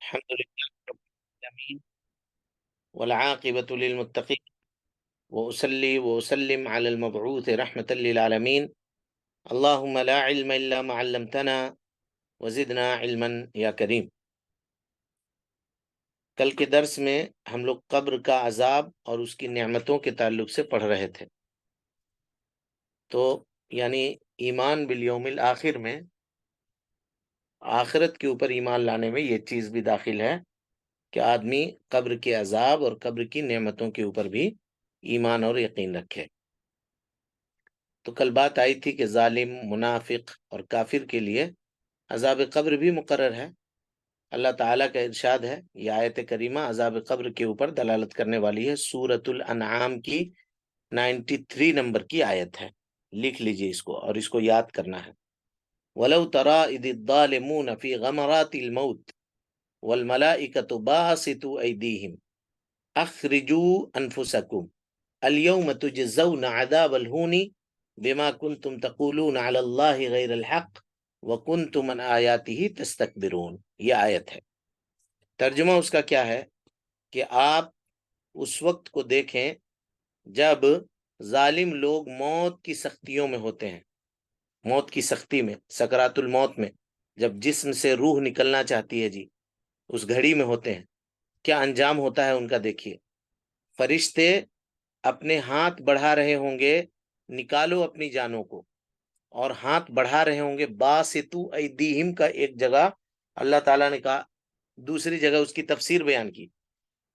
الحمد لله رب العالمين والعاقبة للمتقين وأصلي وأسلم على المبعوث رحمة للعالمين اللهم لا علم إلا ما علمتنا وزدنا علما یا کریم۔ کل کے درس میں ہم لوگ قبر کا عذاب اور اس کی نعمتوں کے تعلق سے پڑھ رہے تھے۔ تو یعنی ایمان بالیوم الآخر میں آخرت کے اوپر ایمان لانے میں یہ چیز بھی داخل ہے کہ آدمی قبر کے عذاب اور قبر کی نعمتوں کے اوپر بھی ایمان اور یقین رکھے۔ تو کل بات آئی تھی کہ ظالم، منافق اور کافر کے لیے عذاب قبر بھی مقرر ہے۔ اللہ تعالیٰ کا ارشاد ہے، یہ آیت کریمہ عذاب قبر کے اوپر دلالت کرنے والی ہے، سورۃ الانعام کی 93 نمبر کی آیت ہے، لکھ لیجئے اس کو اور اس کو یاد کرنا ہے۔ وَلَوْ تَرَى إِذِ الظَّالِمُونَ فِي غَمَرَاتِ الْمَوْتِ وَالْمَلَائِكَةُ بَاسِطُو أَيْدِيهِمْ أَخْرِجُوا أَنفُسَكُمْ الْيَوْمَ تُجْزَوْنَ عَذَابَ الْهُونِ بِمَا كُنْتُمْ تَقُولُونَ عَلَى اللَّهِ غَيْرَ الْحَقِّ وَكُنْتُمْ عَنْ آيَاتِهِ تَسْتَكْبِرُونَ۔ یہ آیت ہے، ترجمہ اس کا کیا ہے کہ آپ اس وقت کو دیکھیں جب ظالم لوگ موت کی سختیوں میں ہوتے ہیں، موت کی سختی میں، سکرات الموت میں، جب جسم سے روح نکلنا چاہتی ہے جی، اس گھڑی میں ہوتے ہیں، کیا انجام ہوتا ہے ان کا دیکھیے۔ فرشتے اپنے ہاتھ بڑھا رہے ہوں گے، نکالو اپنی جانوں کو، اور ہاتھ بڑھا رہے ہوں گے، باسطو ایدیہم کا ایک جگہ اللہ تعالیٰ نے کہا، دوسری جگہ اس کی تفسیر بیان کی،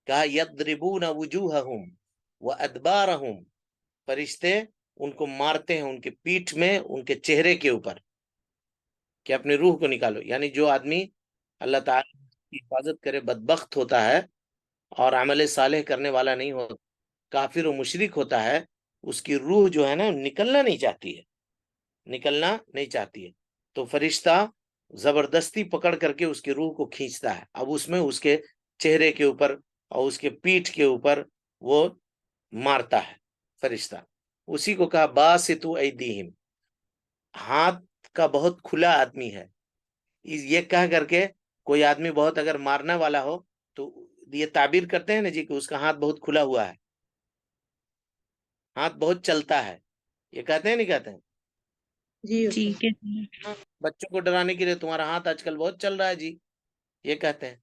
کہا یضربون وجوہہم وادبارہم، فرشتے ان کو مارتے ہیں ان کے پیٹھ میں، ان کے چہرے کے اوپر، کہ اپنے روح کو نکالو۔ یعنی جو آدمی اللہ تعالیٰ کی حفاظت کرے بدبخت ہوتا ہے اور عمل صالح کرنے والا نہیں ہوتا، کافر و مشرک ہوتا ہے، اس کی روح جو ہے نا نکلنا نہیں چاہتی ہے، نکلنا نہیں چاہتی ہے، تو فرشتہ زبردستی پکڑ کر کے اس کی روح کو کھینچتا ہے، اب اس میں اس کے چہرے کے اوپر اور اس کے پیٹھ کے اوپر وہ مارتا ہے فرشتہ۔ اسی کو کہا باسطو ایدیہم، ہاتھ کا بہت کھلا آدمی ہے، یہ کہہ کر کے کوئی آدمی بہت اگر مارنے والا ہو تو یہ تعبیر کرتے ہیں نا جی کہ اس کا ہاتھ بہت کھلا ہوا ہے، ہاتھ بہت چلتا ہے، یہ کہتے ہیں نہیں کہتے ہیں؟ جی ٹھیک ہے۔ بچوں کو ڈرانے کے لیے تمہارا ہاتھ آج کل بہت چل رہا ہے جی، یہ کہتے ہیں۔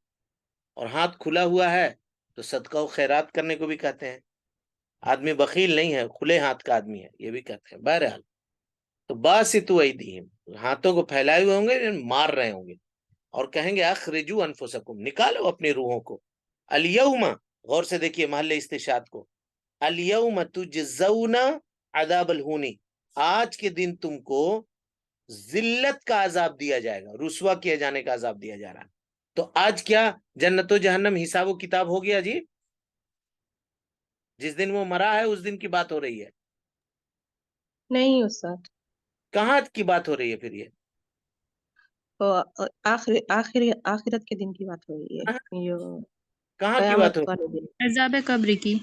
اور ہاتھ کھلا ہوا ہے تو صدقہ و خیرات کرنے کو بھی کہتے ہیں، آدمی بخیل نہیں ہے، کھلے ہاتھ کا آدمی ہے، یہ بھی کہتے ہیں۔ بہرحال تو باسطو ایدیہم، ہاتھوں کو پھیلائے ہوئے ہوں گے، مار رہے ہوں گے، اور کہیں گے اخرجوا انفسکم، نکالو اپنی روحوں کو، الیوم، غور سے دیکھیے محل استشہاد کو، الیوم تجزون عذاب الہونی، آج کے دن تم کو ذلت کا عذاب دیا جائے گا، رسوا کیے جانے کا عذاب دیا جا رہا ہے۔ تو آج کیا جنت و جہنم حساب و کتاب ہو گیا جی؟ جس دن وہ مرا ہے اس دن کی بات ہو رہی ہے، نہیں استاد، کہاں کی بات ہو رہی ہے پھر؟ یہ آخرت کے دن کی بات ہو رہی ہے، یہ کہاں کی بات قیامت ہو والے دن۔ عذاب قبر کی۔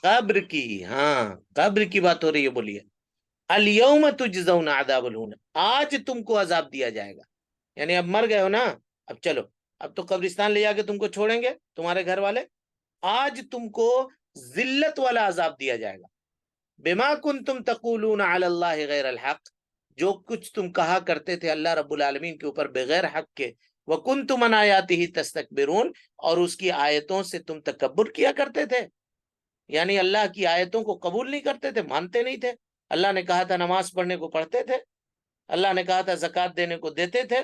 قبر کی، ہاں قبر کی بات ہو رہی ہے، بولیے الیوم تجزون عذاب الہون، آج تم کو عذاب دیا جائے گا، یعنی اب مر گئے ہو نا، اب چلو، اب تو قبرستان لے جا کے تم کو چھوڑیں گے تمہارے گھر والے، آج تم کو ذلت والا عذاب دیا جائے گا، بما کنتم تقولون علی اللہ غیر الحق، جو کچھ تم کہا کرتے تھے اللہ رب العالمین کے اوپر بغیر حق کے، وکنتم عن آیاتہ تستکبرون، اور اس کی آیتوں سے تم تکبر کیا کرتے تھے، یعنی اللہ کی آیتوں کو قبول نہیں کرتے تھے، مانتے نہیں تھے۔ اللہ نے کہا تھا نماز پڑھنے کو پڑھتے تھے، اللہ نے کہا تھا زکوٰۃ دینے کو دیتے تھے،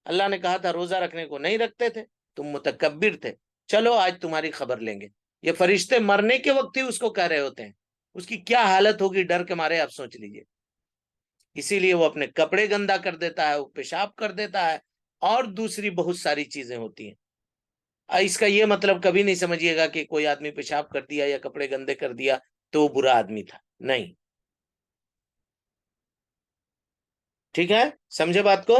اللہ نے کہا تھا روزہ رکھنے کو نہیں رکھتے تھے، تم متکبر تھے۔ چلو آج تمہاری خبر لیں گے، یہ فرشتے مرنے کے وقت ہی اس کو کہہ رہے ہوتے ہیں، اس کی کیا حالت ہوگی ڈر کے مارے، آپ سوچ لیجئے۔ اسی لیے وہ اپنے کپڑے گندا کر دیتا ہے، وہ پیشاب کر دیتا ہے، اور دوسری بہت ساری چیزیں ہوتی ہیں۔ اس کا یہ مطلب کبھی نہیں سمجھیے گا کہ کوئی آدمی پیشاب کر دیا یا کپڑے گندے کر دیا تو وہ برا آدمی تھا، نہیں، ٹھیک ہے، سمجھے بات کو؟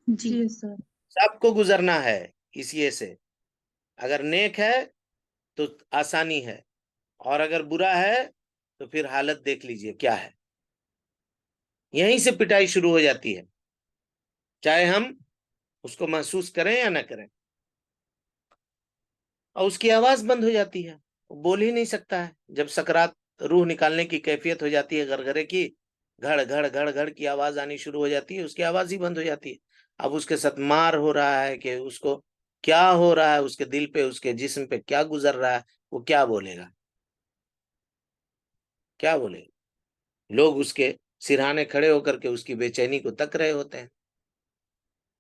جی جی سر۔ سب کو گزرنا ہے اس یہ سے، اگر نیک ہے تو آسانی ہے، اور اگر برا ہے تو پھر حالت دیکھ لیجئے کیا ہے، یہیں سے پٹائی شروع ہو جاتی ہے، چاہے ہم اس کو محسوس کریں یا نہ کریں، اور اس کی آواز بند ہو جاتی ہے، وہ بول ہی نہیں سکتا ہے. جب سکرات روح نکالنے کی کیفیت ہو جاتی ہے غرغرے کی، گھڑ گھڑ گھڑ گھڑ کی آواز آنی شروع ہو جاتی ہے، اس کی آواز ہی بند ہو جاتی ہے. اب اس کے ساتھ مار ہو رہا ہے کہ اس کو کیا ہو رہا ہے، اس کے دل پہ اس کے جسم پہ کیا گزر رہا ہے، وہ کیا بولے گا، کیا بولے گا. لوگ اس کے سرہانے کھڑے ہو کر کے اس کی بے چینی کو تک رہے ہوتے ہیں،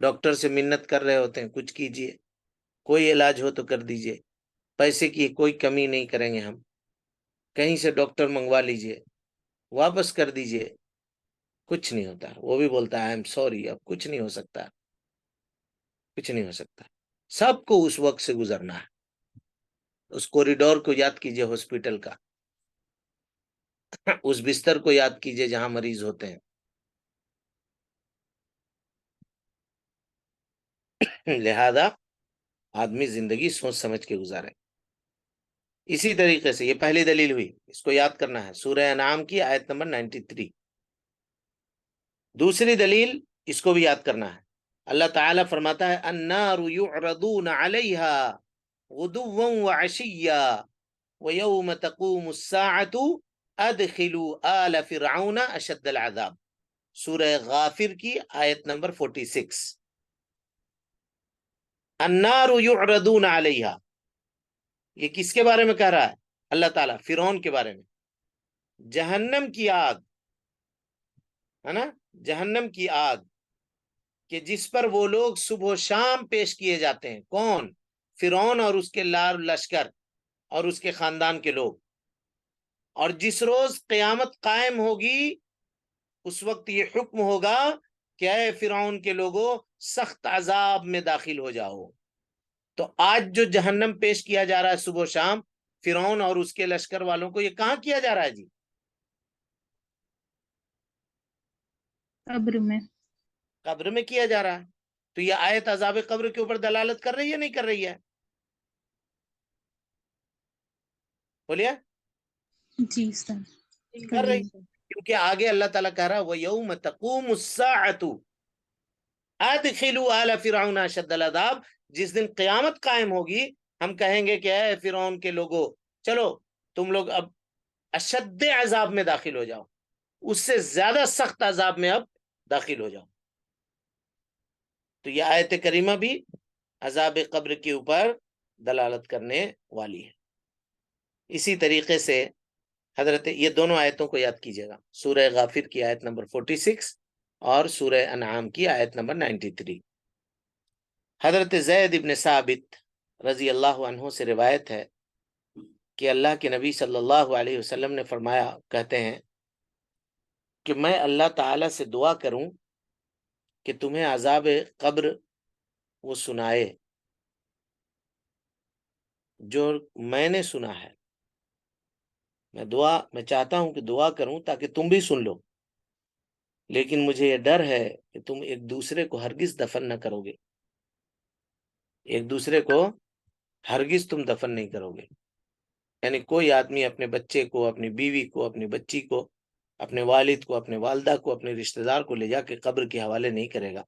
ڈاکٹر سے منت کر رہے ہوتے ہیں کچھ کیجئے، کوئی علاج ہو تو کر دیجئے، پیسے کی کوئی کمی نہیں کریں گے ہم، کہیں سے ڈاکٹر منگوا لیجئے، واپس کر دیجئے. کچھ نہیں ہوتا. وہ بھی بولتا ہے آئی ایم سوری، اب کچھ نہیں ہو سکتا، کچھ نہیں ہو سکتا. سب کو اس وقت سے گزرنا ہے. اس کوریڈور کو یاد کیجئے ہاسپٹل کا، اس بستر کو یاد کیجئے جہاں مریض ہوتے ہیں. لہذا آدمی زندگی سوچ سمجھ کے گزارے. اسی طریقے سے یہ پہلی دلیل ہوئی، اس کو یاد کرنا ہے، سورہ انعام کی آیت نمبر 93. دوسری دلیل اس کو بھی یاد کرنا ہے. اللہ تعالیٰ فرماتا ہے النار یعرضون علیہا غدوا وعشیا ویوم تقوم الساعة ادخلوا آل فرعون اشد العذاب. سورہ غافر کی آیت نمبر 46. النار یعرضون علیہا، یہ کس کے بارے میں کہہ رہا ہے اللہ تعالیٰ؟ فرعون کے بارے میں. جہنم کی آگ ہے نا، جہنم کی آگ کہ جس پر وہ لوگ صبح و شام پیش کیے جاتے ہیں. کون؟ فرعون اور اس کے لشکر اور اس کے خاندان کے لوگ. اور جس روز قیامت قائم ہوگی اس وقت یہ حکم ہوگا کہ اے فرعون کے لوگوں سخت عذاب میں داخل ہو جاؤ. تو آج جو جہنم پیش کیا جا رہا ہے صبح و شام فرعون اور اس کے لشکر والوں کو، یہ کہاں کیا جا رہا ہے جی؟ قبر میں. قبر میں کیا جا رہا ہے. تو یہ آیت عذاب قبر کے اوپر دلالت کر رہی ہے نہیں کر رہی ہے؟ بولیے. جی سر. کر رہی ہے، کیونکہ آگے اللہ تعالیٰ کہہ رہا وَيَوْمَ تَقُومُ السَّاعَةُ ادخلوا آل فرعون اشد العذاب. جس دن قیامت قائم ہوگی ہم کہیں گے کہ اے فرعون کے لوگوں چلو تم لوگ اب اشد عذاب میں داخل ہو جاؤ، اس سے زیادہ سخت عذاب میں اب داخل ہو جاؤ. تو یہ آیت کریمہ بھی عذاب قبر کے اوپر دلالت کرنے والی ہے. اسی طریقے سے حضرت یہ دونوں آیتوں کو یاد کیجیے گا، سورہ غافر کی آیت نمبر 46 اور سورہ انعام کی آیت نمبر 93. حضرت زید ابن ثابت رضی اللہ عنہ سے روایت ہے کہ اللہ کے نبی صلی اللہ علیہ وسلم نے فرمایا، کہتے ہیں کہ میں اللہ تعالی سے دعا کروں کہ تمہیں عذاب قبر وہ سنائے جو میں نے سنا ہے. میں چاہتا ہوں کہ دعا کروں تاکہ تم بھی سن لو، لیکن مجھے یہ ڈر ہے کہ تم ایک دوسرے کو ہرگز دفن نہ کرو گے، ایک دوسرے کو ہرگز تم دفن نہیں کرو گے. یعنی کوئی آدمی اپنے بچے کو، اپنی بیوی کو، اپنی بچی کو، اپنے والد کو، اپنے والدہ کو، اپنے رشتہ دار کو لے جا کے قبر کے حوالے نہیں کرے گا.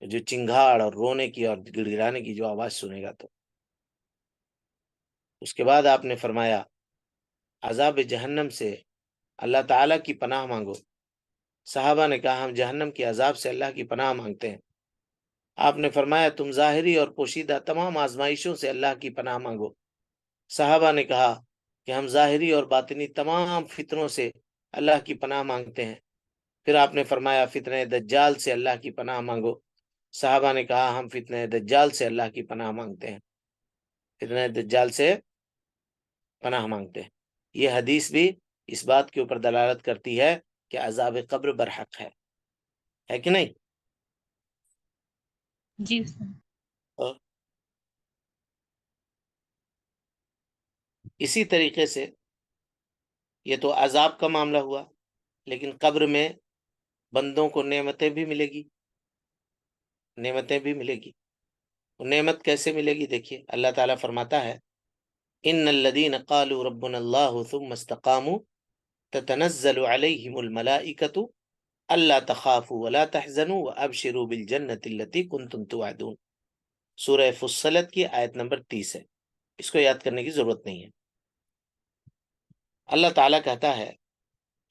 جو چنگھاڑ اور رونے کی اور گڑ گڑانے کی جو آواز سنے گا. تو اس کے بعد آپ نے فرمایا عذاب جہنم سے اللہ تعالیٰ کی پناہ مانگو. صحابہ نے کہا ہم جہنم کی عذاب سے اللہ کی پناہ مانگتے ہیں. آپ نے فرمایا تم ظاہری اور پوشیدہ تمام آزمائشوں سے اللہ کی پناہ مانگو. صحابہ نے کہا کہ ہم ظاہری اور باطنی تمام فتنوں سے اللہ کی پناہ مانگتے ہیں. پھر آپ نے فرمایا فتنہ دجال سے اللہ کی پناہ مانگو. صحابہ نے کہا ہم فتنہ دجال سے اللہ کی پناہ مانگتے ہیں، فتنہ دجال سے پناہ مانگتے ہیں. یہ حدیث بھی اس بات کے اوپر دلالت کرتی ہے کہ عذاب قبر برحق ہے کہ نہیں؟ جی سر. اسی طریقے سے یہ تو عذاب کا معاملہ ہوا، لیکن قبر میں بندوں کو نعمتیں بھی ملے گی، نعمتیں بھی ملے گی. نعمت کیسے ملے گی؟ دیکھیے اللہ تعالیٰ فرماتا ہے ان الذين قالوا ربنا الله ثم استقاموا تتنزل عليهم الملائكة اللہ تخافوا ولا تحزنوا وابشروا بالجنۃ التي کنتم توعدون، سورہ فصلت کی آیت نمبر 30 ہے، اس کو یاد کرنے کی ضرورت نہیں ہے۔ اللہ تعالیٰ کہتا ہے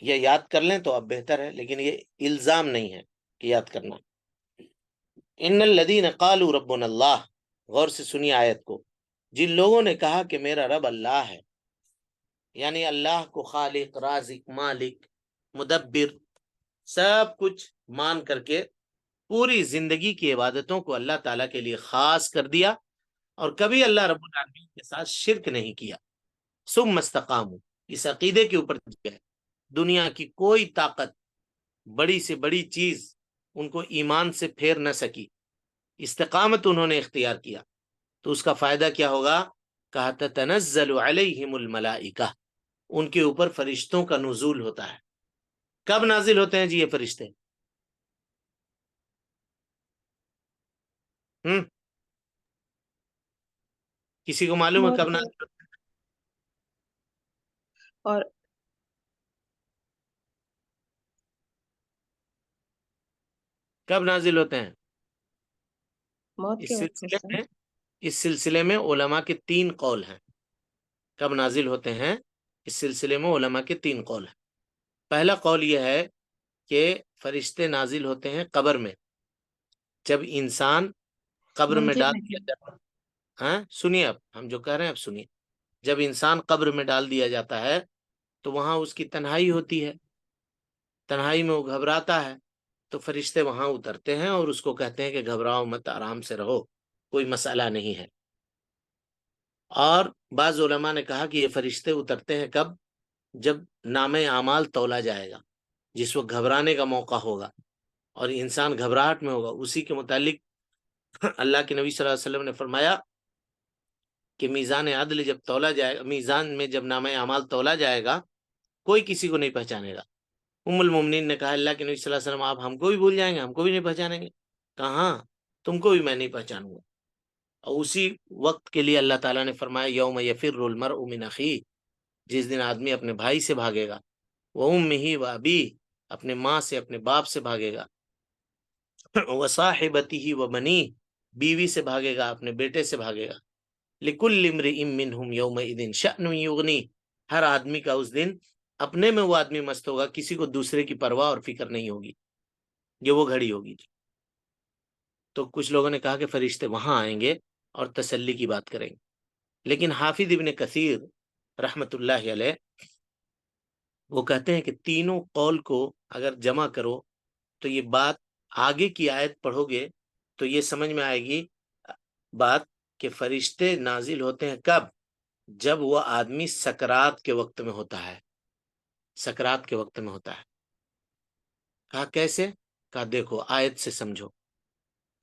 یہ یاد کر لیں تو اب بہتر ہے، لیکن یہ الزام نہیں ہے کہ یاد کرنا۔ ان الذین قالوا ربنا اللہ، غور سے سنیے آیت کو، جن لوگوں نے کہا کہ میرا رب اللہ ہے، یعنی اللہ کو خالق، رازق، مالک، مدبر، سب کچھ مان کر کے پوری زندگی کی عبادتوں کو اللہ تعالیٰ کے لیے خاص کر دیا، اور کبھی اللہ رب العالمین کے ساتھ شرک نہیں کیا، ثم استقاموا، اس عقیدے کے اوپر ہے دنیا کی کوئی طاقت، بڑی سے بڑی چیز ان کو ایمان سے پھیر نہ سکی، استقامت انہوں نے اختیار کیا، تو اس کا فائدہ کیا ہوگا؟ کہا تتنزل علیہم الملائکہ، ان کے اوپر فرشتوں کا نزول ہوتا ہے۔ کب نازل ہوتے ہیں جی یہ فرشتے؟ کسی کو معلوم ہے موت کب کے نازل وقت اور کب نازل ہوتے ہیں؟ موت اس کے وقت سلسلے استاد۔ میں اس سلسلے میں علماء کے 3 قول ہیں، کب نازل ہوتے ہیں اس سلسلے میں علماء کے 3 قول ہیں۔ پہلا قول یہ ہے کہ فرشتے نازل ہوتے ہیں قبر میں، جب انسان قبر میں منکر ڈال نہیں دیا جاتا ہے۔ ہاں سنیے، اب ہم جو کہہ رہے ہیں اب سنیے، جب انسان قبر میں ڈال دیا جاتا ہے تو وہاں اس کی تنہائی ہوتی ہے، تنہائی میں وہ گھبراتا ہے، تو فرشتے وہاں اترتے ہیں اور اس کو کہتے ہیں کہ گھبراؤ مت، آرام سے رہو، کوئی مسئلہ نہیں ہے۔ اور بعض علماء نے کہا کہ یہ فرشتے اترتے ہیں کب؟ جب نام اعمال تولا جائے گا، جس وقت گھبرانے کا موقع ہوگا اور انسان گھبراہٹ میں ہوگا، اسی کے متعلق اللہ کے نبی صلی اللہ علیہ وسلم نے فرمایا کہ میزان عدل جب تولا جائے گا، میزان میں جب نام اعمال تولا جائے گا، کوئی کسی کو نہیں پہچانے گا۔ ام المومنین نے کہا اللہ کے نبی صلی اللہ علیہ وسلم آپ ہم کو بھی بھول جائیں گے، ہم کو بھی نہیں پہچانیں گے؟ کہاں، تم کو بھی میں نہیں پہچانوں گا۔ اور اسی وقت کے لیے اللہ تعالیٰ نے فرمایا یوم یفر المرء من اخیہ، جس دن آدمی اپنے بھائی سے بھاگے گا، وامہ وابیہ، اپنے ماں سے اپنے باپ سے بھاگے گا، وصاحبتہ وبنیہ، بیوی سے بھاگے گا، اپنے بیٹے سے بھاگے گا، لکل امرئ منہم یومئذ شأن یغنیہ، ہر آدمی کا اس دن اپنے میں وہ آدمی مست ہوگا، کسی کو دوسرے کی پرواہ اور فکر نہیں ہوگی، یہ وہ گھڑی ہوگی۔ تو کچھ لوگوں نے کہا کہ فرشتے وہاں آئیں گے اور تسلی کی بات کریں گے، لیکن حافظ ابن کثیر رحمت اللہ علیہ وہ کہتے ہیں کہ تینوں قول کو اگر جمع کرو تو یہ بات آگے کی آیت پڑھو گے تو یہ سمجھ میں آئے گی بات کہ فرشتے نازل ہوتے ہیں کب؟ جب وہ آدمی سکرات کے وقت میں ہوتا ہے، سکرات کے وقت میں ہوتا ہے۔ کہا کیسے؟ کہا دیکھو آیت سے سمجھو۔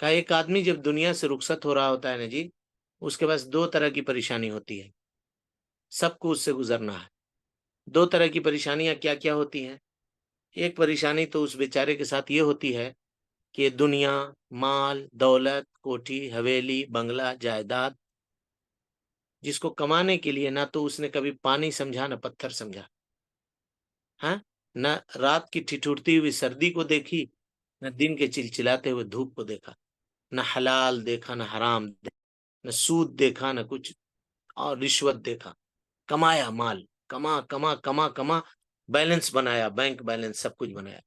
کہا ایک آدمی جب دنیا سے رخصت ہو رہا ہوتا ہے نا جی، اس کے پاس 2 طرح کی پریشانی ہوتی ہے، سب کو اس سے گزرنا ہے۔ 2 طرح کی پریشانیاں کیا کیا ہوتی ہیں؟ ایک پریشانی تو اس بیچارے کے ساتھ یہ ہوتی ہے کہ دنیا، مال، دولت، کوٹھی، حویلی، بنگلہ، جائیداد، جس کو کمانے کے لیے نہ تو اس نے کبھی پانی سمجھا نہ پتھر سمجھا، ہاں، نہ رات کی ٹھٹھرتی ہوئی سردی کو دیکھی، نہ دن کے چلچلاتے ہوئے دھوپ کو دیکھا، نہ حلال دیکھا نہ حرام دیکھا، نہ سود دیکھا نہ کچھ اور رشوت دیکھا، کمایا مال، کما کما کما کما، بیلنس بنایا، بینک بیلنس سب کچھ بنایا،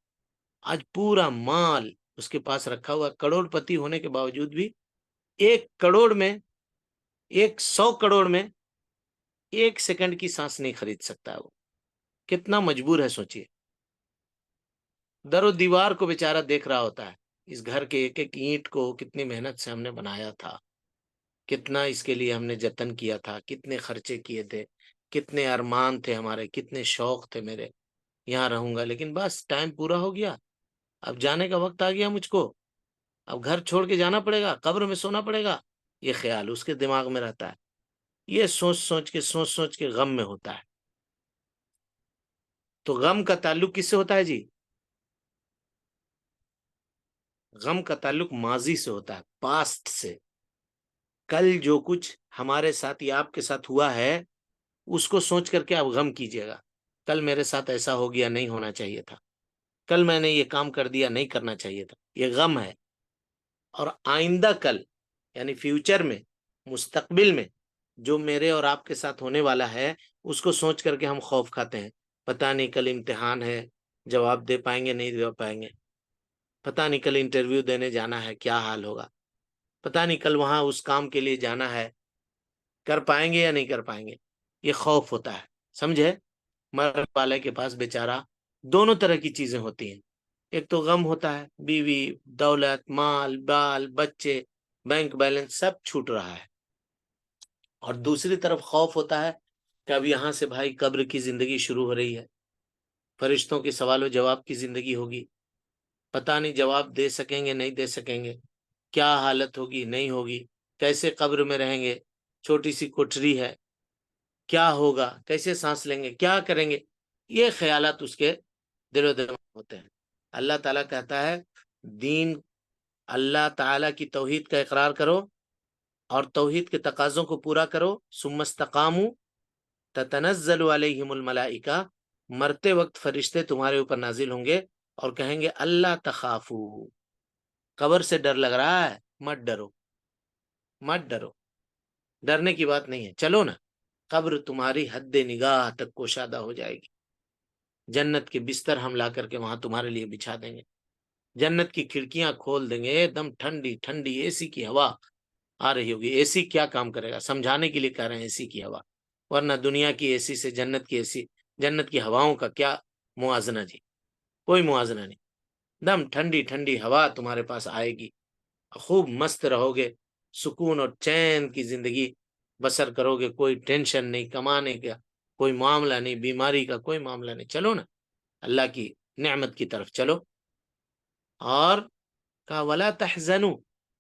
آج پورا مال اس کے پاس رکھا ہوا، کروڑ پتی ہونے کے باوجود بھی 1 کروڑ میں 100 کروڑ میں 1 سیکنڈ کی سانس نہیں خرید سکتا، وہ کتنا مجبور ہے سوچئے۔ در و دیوار کو بیچارہ دیکھ رہا ہوتا ہے، اس گھر کے ایک ایک اینٹ کو کتنی محنت سے ہم نے بنایا تھا، کتنا اس کے لیے ہم نے جتن کیا تھا، کتنے خرچے کیے تھے، کتنے ارمان تھے ہمارے، کتنے شوق تھے میرے، یہاں رہوں گا، لیکن بس ٹائم پورا ہو گیا، اب جانے کا وقت آ گیا مجھ کو، اب گھر چھوڑ کے جانا پڑے گا، قبر میں سونا پڑے گا، یہ خیال اس کے دماغ میں رہتا ہے، یہ سوچ سوچ کے غم میں ہوتا ہے۔ تو غم کا تعلق کس سے ہوتا ہے جی؟ غم کا تعلق ماضی سے ہوتا ہے، پاسٹ سے۔ کل جو کچھ ہمارے ساتھ یا آپ کے ساتھ ہوا ہے اس کو سوچ کر کے آپ غم کیجئے گا، کل میرے ساتھ ایسا ہو گیا، نہیں ہونا چاہیے تھا، کل میں نے یہ کام کر دیا، نہیں کرنا چاہیے تھا، یہ غم ہے. اور آئندہ کل یعنی فیوچر میں، مستقبل میں جو میرے اور آپ کے ساتھ ہونے والا ہے اس کو سوچ کر کے ہم خوف کھاتے ہیں. پتہ نہیں کل امتحان ہے، جواب دے پائیں گے نہیں دے پائیں گے، پتہ نہیں کل انٹرویو دینے جانا ہے کیا حال ہوگا، پتہ نہیں کل وہاں اس کام کے لیے جانا ہے کر پائیں گے یا نہیں کر پائیں گے. یہ خوف ہوتا ہے، سمجھے. مرنے والے کے پاس بیچارہ دونوں طرح کی چیزیں ہوتی ہیں. ایک تو غم ہوتا ہے، بیوی، دولت، مال، بال، بچے، بینک بیلنس سب چھوٹ رہا ہے. اور دوسری طرف خوف ہوتا ہے کہ اب یہاں سے بھائی قبر کی زندگی شروع ہو رہی ہے، فرشتوں کے سوال و جواب کی زندگی ہوگی، پتہ نہیں جواب دے سکیں گے نہیں دے سکیں گے، کیا حالت ہوگی نہیں ہوگی، کیسے قبر میں رہیں گے، چھوٹی سی کوٹری ہے، کیا ہوگا، کیسے سانس لیں گے، کیا کریں گے. یہ خیالات اس کے دل و دماغ ہوتے ہیں. اللہ تعالیٰ کہتا ہے دین، اللہ تعالیٰ کی توحید کا اقرار کرو اور توحید کے تقاضوں کو پورا کرو. ثم استقاموا تتنزل علیہم الملائکہ، مرتے وقت فرشتے تمہارے اوپر نازل ہوں گے اور کہیں گے اللہ تخافو، قبر سے ڈر لگ رہا ہے، مت ڈرو، مت ڈرو، ڈرنے کی بات نہیں ہے. چلو نا، قبر تمہاری حد نگاہ تک کوشادہ ہو جائے گی. جنت کے بستر ہم لا کر کے وہاں تمہارے لیے بچھا دیں گے، جنت کی کھڑکیاں کھول دیں گے، ایک دم ٹھنڈی ٹھنڈی اے سی کی ہوا آ رہی ہوگی. اے سی کیا کام کرے گا، سمجھانے کے لیے کہہ رہے ہیں اے سی کی ہوا، ورنہ دنیا کی اے سی سے جنت کی اے سی، جنت کی ہواؤں کا کیا موازنہ جی، کوئی موازنہ نہیں. دم ٹھنڈی ٹھنڈی ہوا تمہارے پاس آئے گی، خوب مست رہو گے، سکون اور چین کی زندگی بسر کرو گے، کوئی ٹینشن نہیں، کمانے کا کوئی معاملہ نہیں، بیماری کا کوئی معاملہ نہیں. چلو نا اللہ کی نعمت کی طرف چلو. اور کہا ولا تحزنوا،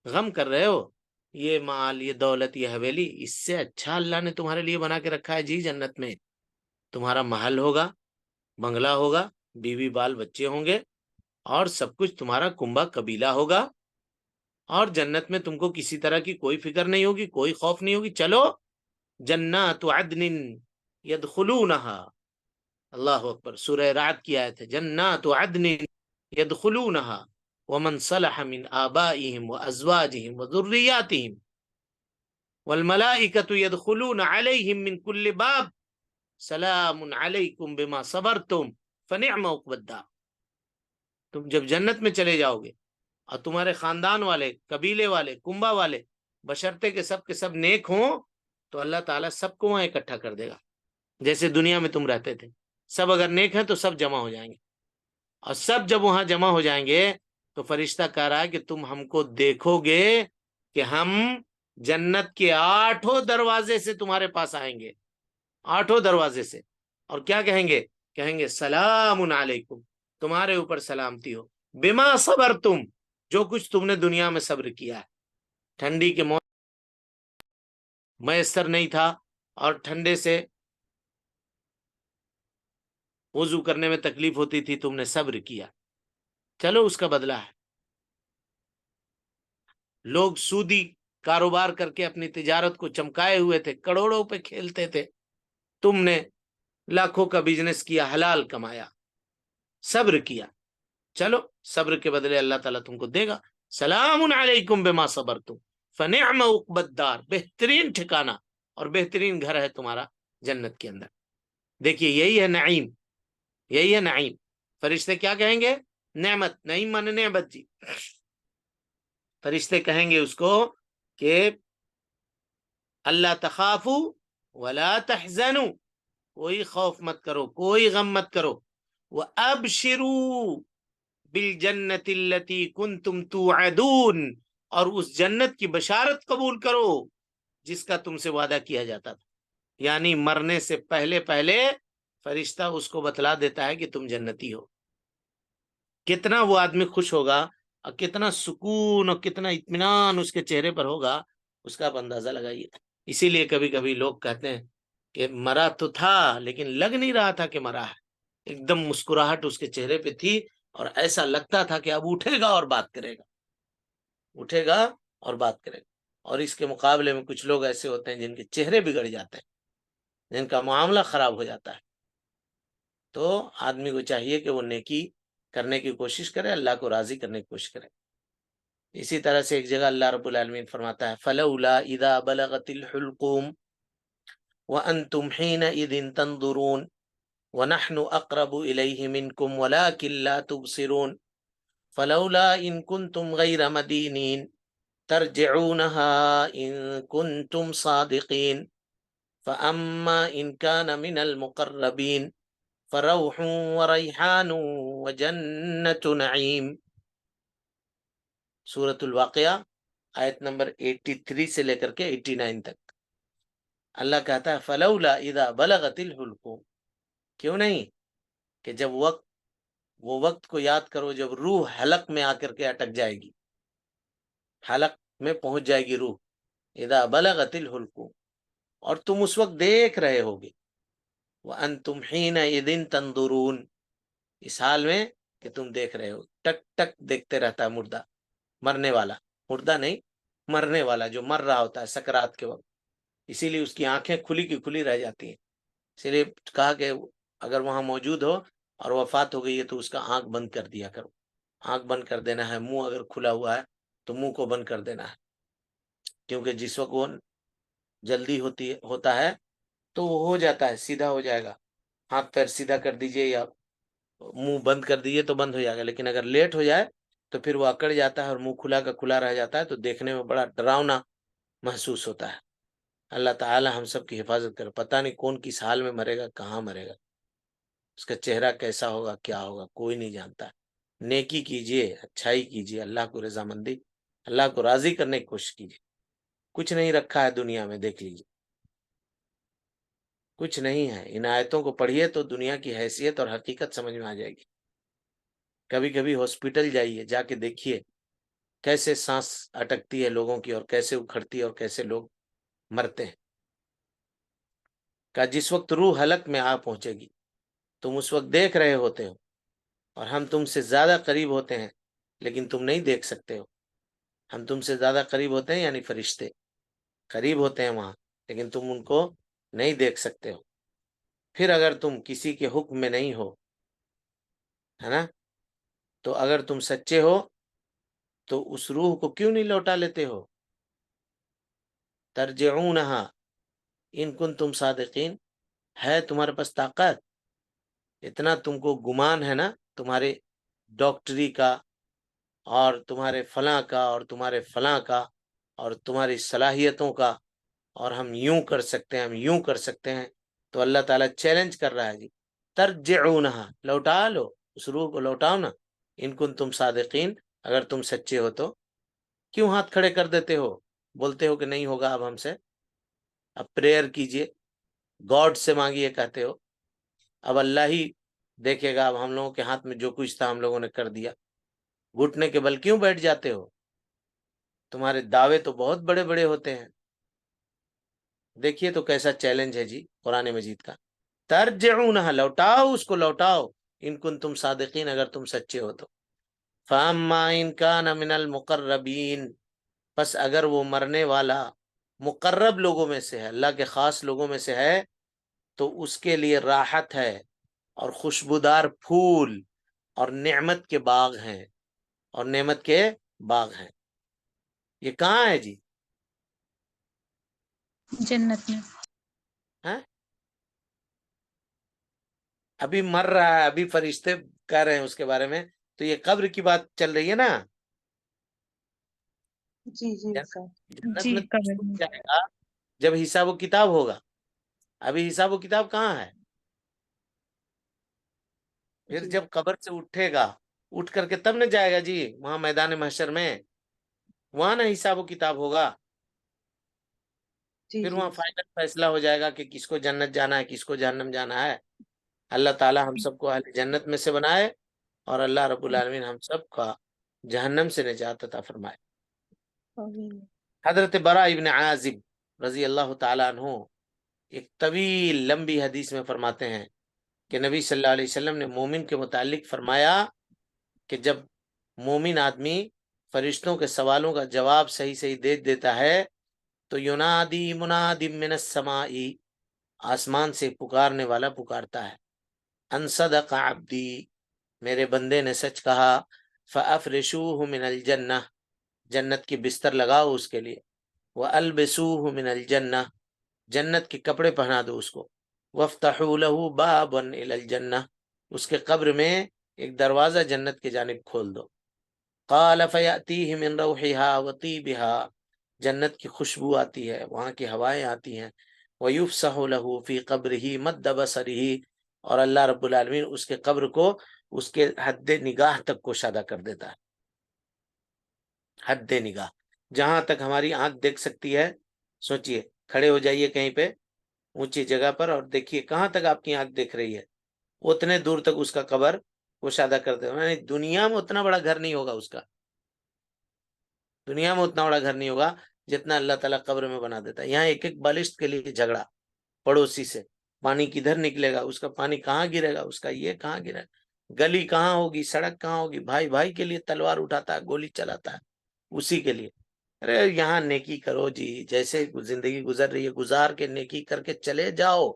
غم کر رہے ہو، یہ مال، یہ دولت، یہ حویلی، اس سے اچھا اللہ نے تمہارے لیے بنا کے رکھا ہے جی. جنت میں تمہارا محل ہوگا، بنگلہ ہوگا، بیوی بال بچے ہوں گے، اور سب کچھ تمہارا کنبہ قبیلہ ہوگا، اور جنت میں تم کو کسی طرح کی کوئی فکر نہیں ہوگی، کوئی خوف نہیں ہوگی. چلو جنات عدن یدخلونہا، اللہ اکبر، سورہ رعد کی آیت ہے، جنات عدن یدخلونہا ومن صلح من آبائهم وازواجهم وذریاتهم والملائکۃ یدخلون علیہم من کل باب سلام علیکم بما صبرتم فنعم عقبی الدار. تم جب جنت میں چلے جاؤ گے اور تمہارے خاندان والے، قبیلے والے، کنبہ والے، بشرطے کے سب نیک ہوں، تو اللہ تعالیٰ سب کو وہاں اکٹھا کر دے گا. جیسے دنیا میں تم رہتے تھے، سب اگر نیک ہیں تو سب جمع ہو جائیں گے، اور سب جب وہاں جمع ہو جائیں گے تو فرشتہ کہہ رہا ہے کہ تم ہم کو دیکھو گے کہ ہم جنت کے 8 دروازے سے تمہارے پاس آئیں گے، 8 دروازے سے، اور کیا کہیں گے؟ کہیں گے سلام علیکم، تمہارے اوپر سلامتی ہو، بما صبرتم، جو کچھ تم نے دنیا میں صبر کیا ہے. ٹھنڈی کے موسم میسر نہیں تھا اور ٹھنڈے سے وضو کرنے میں تکلیف ہوتی تھی، تم نے صبر کیا، چلو اس کا بدلہ ہے. لوگ سودی کاروبار کر کے اپنی تجارت کو چمکائے ہوئے تھے، کروڑوں پہ کھیلتے تھے، تم نے لاکھوں کا بزنس کیا، حلال کمایا، صبر کیا، چلو صبر کے بدلے اللہ تعالیٰ تم کو دے گا. سلام علیکم بما صبرتم فنعم عقبی الدار، بہترین ٹھکانہ اور بہترین گھر ہے تمہارا جنت کے اندر. دیکھیے یہی ہے نعیم، یہی ہے نعیم. فرشتے کیا کہیں گے؟ نعمت، نعیم مانے نعمت جی. فرشتے کہیں گے اس کو کہ اللہ تخافوا ولا تحزنوا، کوئی خوف مت کرو، کوئی غم مت کرو، وابشروا بالجنت التي كنتم توعدون، اور اس جنت کی بشارت قبول کرو جس کا تم سے وعدہ کیا جاتا تھا. یعنی مرنے سے پہلے پہلے فرشتہ اس کو بتلا دیتا ہے کہ تم جنتی ہو. کتنا وہ آدمی خوش ہوگا اور کتنا سکون اور کتنا اطمینان اس کے چہرے پر ہوگا، اس کا آپ اندازہ لگائیے. اسی لیے کبھی کبھی لوگ کہتے ہیں کہ مرا تو تھا لیکن لگ نہیں رہا تھا کہ مرا ہے، ایک دم مسکراہٹ اس کے چہرے پہ تھی اور ایسا لگتا تھا کہ اب اٹھے گا اور بات کرے گا، اٹھے گا اور بات کرے گا. اور اس کے مقابلے میں کچھ لوگ ایسے ہوتے ہیں جن کے چہرے بگڑ جاتے ہیں، جن کا معاملہ خراب ہو جاتا ہے. تو آدمی کو چاہیے کہ وہ نیکی کرنے کی کوشش کرے، اللہ کو راضی کرنے کی کوشش کرے۔ اسی طرح سے ایک جگہ اللہ رب العالمین فرماتا ہے فلولا اذا بلغت الحلقوم وانتم حينئذ تنظرون ونحن اقرب الیہ منکم ولکن لا تبصرون فلولا ان کنتم غیر مدینین ترجعونها ان کنتم صادقین فاما ان كان من المقربین فروح وریحان وجنت نعیم۔ سورۃ الواقعہ آیت نمبر 83 سے لے کر کے 89 تک اللہ کہتا ہے فلولا اذا بلغت الحلقوم، کیوں نہیں کہ جب وہ وقت کو یاد کرو جب روح حلق میں آ کر کے اٹک جائے گی، حلق میں پہنچ جائے گی روح، اذا بلغت الحلقوم، اور تم اس وقت دیکھ رہے ہوگے، وانتم حینئذ تنظرون، اس حال میں کہ تم دیکھ رہے ہو، ٹک ٹک دیکھتے رہتا ہے مردہ، مرنے والا، مردہ نہیں مرنے والا جو مر رہا ہوتا ہے سکرات کے وقت، اسی لیے اس کی آنکھیں کھلی کی کھلی رہ جاتی ہیں، اسی لیے کہا کہ اگر وہاں موجود ہو اور وفات ہو گئی ہے تو اس کا آنکھ بند کر دیا کرو، آنکھ بند کر دینا ہے، منہ اگر کھلا ہوا ہے تو منہ کو بند کر دینا ہے، کیونکہ جس وقت وہ جلدی ہوتا ہے تو وہ ہو جاتا ہے، سیدھا ہو جائے گا، ہاتھ پیر سیدھا کر دیجئے یا منہ بند کر دیجئے تو بند ہو جائے گا، لیکن اگر لیٹ ہو جائے تو پھر وہ اکڑ جاتا ہے اور منہ کھلا کا کھلا رہ جاتا ہے، تو دیکھنے میں بڑا ڈراؤنا محسوس ہوتا ہے۔ اللہ تعالی ہم سب کی حفاظت کرے، پتہ نہیں کون کس حال میں مرے گا، کہاں مرے گا، اس کا چہرہ کیسا ہوگا، کیا ہوگا، کوئی نہیں جانتا۔ نیکی کیجئے، اچھائی کیجئے، اللہ کو رضامندی، اللہ کو راضی کرنے کی کوشش کیجئے۔ کچھ نہیں رکھا ہے دنیا میں، دیکھ لیجئے کچھ نہیں ہے۔ ان آیتوں کو پڑھیے تو دنیا کی حیثیت اور حقیقت سمجھ میں آ جائے گی۔ کبھی کبھی ہاسپٹل جائیے، جا کے دیکھیے کیسے سانس اٹکتی ہے لوگوں کی اور کیسے اکھڑتی ہے اور کیسے لوگ مرتے ہیں۔ کہ جس وقت روح حلق میں آ پہنچے گی تم اس وقت دیکھ رہے ہوتے ہو، اور ہم تم سے زیادہ قریب ہوتے ہیں لیکن تم نہیں دیکھ سکتے ہو۔ ہم تم سے زیادہ قریب ہوتے ہیں یعنی فرشتے قریب ہوتے ہیں وہاں، لیکن تم ان کو نہیں دیکھ سکتے ہو۔ پھر اگر تم کسی کے حکم میں نہیں ہو، ہے نا، تو اگر تم سچے ہو تو اس روح کو کیوں نہیں لوٹا لیتے ہو؟ ترجعونہا ان کنتم صادقین، ہے تمہارے پاس طاقت، اتنا تم کو گمان ہے نا تمہارے ڈاکٹری کا اور تمہارے فلاں کا اور تمہارے فلاں کا اور تمہاری صلاحیتوں کا، اور ہم یوں کر سکتے ہیں، ہم یوں کر سکتے ہیں، تو اللہ تعالیٰ چیلنج کر رہا ہے جی ترجعونہا، لوٹا لو، اس روح کو لوٹاؤ نا، ان کنتم صادقین، اگر تم سچے ہو تو۔ کیوں ہاتھ کھڑے کر دیتے ہو، بولتے ہو کہ نہیں ہوگا اب ہم سے؟ اب پریئر کیجئے، گاڈ سے مانگیے، کہتے ہو اب اللہ ہی دیکھے گا، اب ہم لوگوں کے ہاتھ میں جو کچھ تھا ہم لوگوں نے کر دیا۔ گھٹنے کے بل کیوں بیٹھ جاتے ہو؟ تمہارے دعوے تو بہت بڑے بڑے ہوتے ہیں۔ دیکھیے تو کیسا چیلنج ہے جی قرآن مجید کا، ترجعونہا، لوٹاؤ اس کو، لوٹاؤ، ان کنتم صادقین، اگر تم سچے ہو تو۔ فاما ان کان من المقربین، پس اگر وہ مرنے والا مقرب لوگوں میں سے ہے، اللہ کے خاص لوگوں میں سے ہے، تو اس کے لیے راحت ہے اور خوشبودار پھول اور نعمت کے باغ ہیں، اور نعمت کے باغ ہیں۔ یہ کہاں ہے جی؟ جنت میں۔ ہاں؟ ابھی مر رہا ہے، ابھی فرشتے کہہ رہے ہیں اس کے بارے میں، تو یہ قبر کی بات چل رہی ہے نا۔ جی جی جنت سر۔ جنت جی میں قبر تو میں۔ جائے گا جب حساب و کتاب ہوگا، ابھی حساب و کتاب کہاں ہے؟ پھر جی جب قبر سے اٹھے گا، اٹھ کر کے تب نہ جائے گا جی وہاں میدان محشر میں، وہاں نہ حساب و کتاب ہوگا، جی پھر جی وہاں فائنل فیصلہ ہو جائے گا کہ کس کو جنت جانا ہے، کس کو جہنم جانا ہے۔ اللہ تعالی ہم سب کو اہل جنت میں سے بنائے، اور اللہ رب العالمین ہم سب کا جہنم سے نجات عطا فرمائے۔ آمین۔ حضرت برا ابن عازب رضی اللہ تعالیٰ عنہ ایک طویل لمبی حدیث میں فرماتے ہیں کہ نبی صلی اللہ علیہ وسلم نے مومن کے متعلق فرمایا کہ جب مومن آدمی فرشتوں کے سوالوں کا جواب صحیح صحیح دے دیتا ہے تو ینادی مناد من السماء، آسمان سے پکارنے والا پکارتا ہے، ان صدق عبدی، میرے بندے نے سچ کہا، فَأَفْرِشُوهُ مِنَ الْجَنَّةِ، جنت کی بستر لگاؤ اس کے لیے، وَأَلْبِسُوهُ مِنَ الْجَنَّةِ، جنت کے کپڑے پہنا دو اس کو، وَافْتَحُوا لَهُ بَابًا إِلَى الْجَنَّةِ، اس کے قبر میں ایک دروازہ جنت کی جانب کھول دو، قَالَ فَيَأْتِيهِ مِنْ رَوْحِهَا وَطِيبِهَا، جنت کی خوشبو آتی ہے، وہاں کی ہوائیں آتی ہیں، وَيُفْسَحُ لَهُ فِي قَبْرِهِ مَدَّ بَصَرِهِ، اور اللہ رب العالمین اس کے قبر کو اس کے حد نگاہ تک کشادہ کر دیتا ہے، حد نگاہ، جہاں تک ہماری آنکھ دیکھ سکتی ہے۔ سوچئے، کھڑے ہو جائیے کہیں پہ اونچی جگہ پر اور دیکھیے کہاں تک آپ کی آنکھ دیکھ رہی ہے، اتنے دور تک اس کا قبر کشادہ کر دے، یعنی دنیا میں اتنا بڑا گھر نہیں ہوگا اس کا، دنیا میں اتنا بڑا گھر نہیں ہوگا جتنا اللہ تعالیٰ قبر میں بنا دیتا ہے۔ یہاں ایک ایک بالشت کے لیے جھگڑا پڑوسی سے، پانی کدھر نکلے گا، اس کا پانی کہاں گرے گا، اس کا یہ کہاں گرے گا، گلی کہاں ہوگی، سڑک کہاں ہوگی، بھائی بھائی کے لیے تلوار اٹھاتا ہے، گولی چلاتا ہے اسی کے لیے۔ ارے یہاں نیکی کرو جی، جیسے زندگی گزر رہی ہے گزار کے نیکی کر کے چلے جاؤ،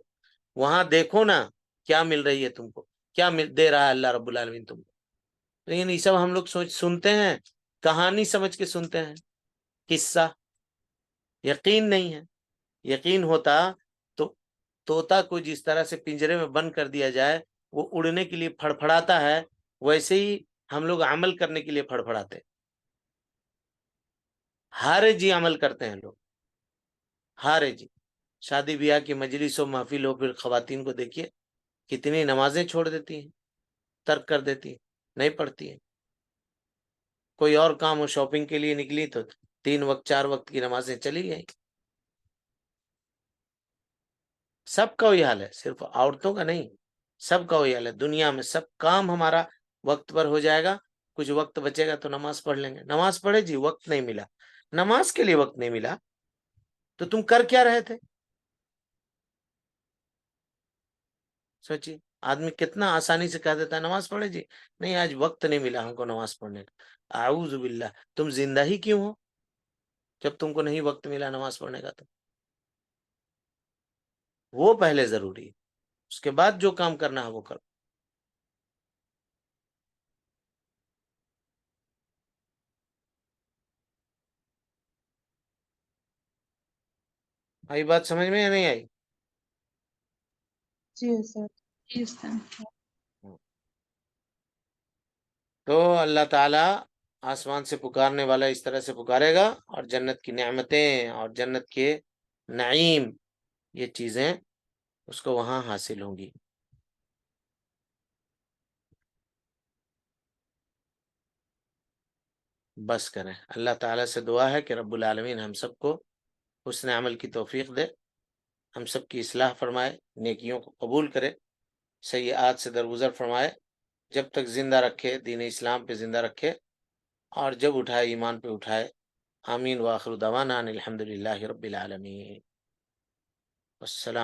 وہاں دیکھو نا کیا مل رہی ہے تم کو، کیا دے رہا ہے اللہ رب العالمین تم کو۔ لیکن یہ سب ہم لوگ سنتے ہیں، کہانی سمجھ کے سنتے ہیں، قصہ، یقین نہیں ہے۔ یقین ہوتا تو طوطا کو جس طرح سے پنجرے میں بند کر دیا جائے وہ اڑنے کے لیے پھڑپھڑاتا ہے، ویسے ہی ہم لوگ عمل کرنے کے لیے پھڑپھڑاتے، ہارے جی عمل کرتے ہیں لوگ، ہارے جی۔ شادی بیاہ کی مجلس ہو، محفل ہو، پھر خواتین کو دیکھیے کتنی نمازیں چھوڑ دیتی ہیں، ترک کر دیتی ہیں، نہیں پڑھتی ہیں۔ کوئی اور کام ہو، شاپنگ کے لیے نکلی تو 3 وقت 4 وقت کی نمازیں چلی گئیں۔ سب کا وہی حال ہے، صرف عورتوں کا نہیں، سب کا وہی حال ہے۔ دنیا میں سب کام ہمارا وقت پر ہو جائے گا، کچھ وقت بچے گا تو نماز پڑھ لیں گے، نماز پڑھے جی، وقت نہیں ملا، نماز کے لیے وقت نہیں ملا تو تم کر کیا رہے تھے؟ سوچیے، آدمی کتنا آسانی سے کہہ دیتا ہے نماز پڑھے جی، نہیں آج وقت نہیں ملا ہم کو نماز پڑھنے کا۔ اعوذ باللہ، تم زندہ ہی کیوں ہو جب تم کو نہیں وقت ملا نماز پڑھنے کا؟ تو وہ پہلے ضروری ہے، اس کے بعد جو کام کرنا ہے وہ کرو۔ آئی بات سمجھ میں یا نہیں آئی؟ جی سر۔ جی استاد۔ تو اللہ تعالیٰ آسمان سے پکارنے والا اس طرح سے پکارے گا، اور جنت کی نعمتیں اور جنت کے نعیم، یہ چیزیں اس کو وہاں حاصل ہوں گی۔ بس کریں، اللہ تعالیٰ سے دعا ہے کہ رب العالمین ہم سب کو حسن عمل کی توفیق دے، ہم سب کی اصلاح فرمائے، نیکیوں کو قبول کرے، سیئات سے درگزر فرمائے، جب تک زندہ رکھے، دین اسلام پہ زندہ رکھے، اور جب اٹھائے ایمان پہ اٹھائے۔ آمین، وآخر دعوانا ان الحمد للہ رب العالمین، والسلام